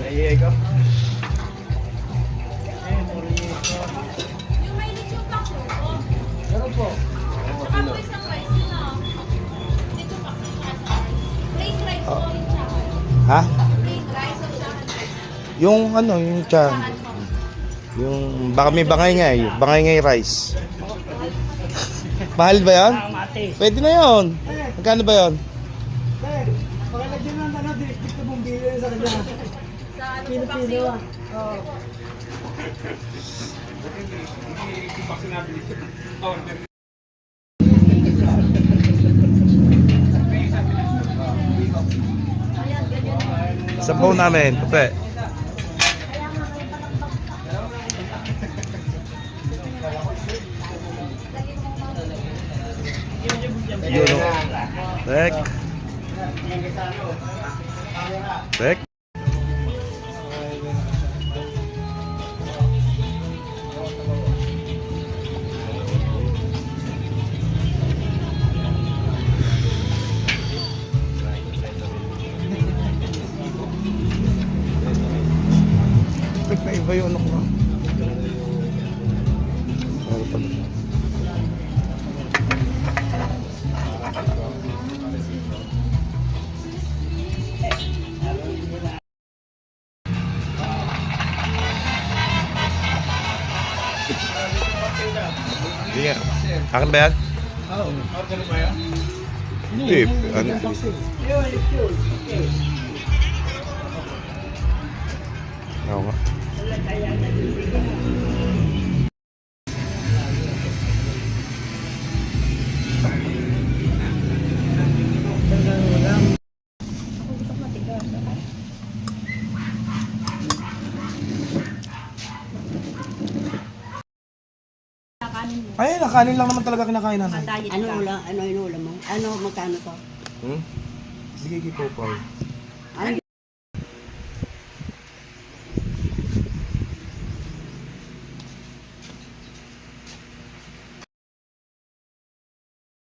Ayego. Yung may lechon pa po. Meron po. Saka po isang rice yun ah. Lechon pa po siya sa plain rice po yung chahan. Ha? Plain rice o chahan po. Yung ano, yung chan. Chahan po. Yung baka may bangay-ngay. Bangay-ngay rice. Mahal ba yan? Pwede na yun. Magkano ba yun? Pakilagyan ng ano, dito mong bili sa kanya. Sa ano po paksiw? Oo. Sabaw namin, puti. Yun o. Tek. Tek. Tek na iba yung ano ko. Ano pa na? Sige. Akin ba yan? Oo. Order mo yan? Hindi. Ano? Oo nga. Ay, nakanin lang naman talaga kinakain natin. Ano ulam mo? Ano magkano to? Hmm? Sige, po, Paul.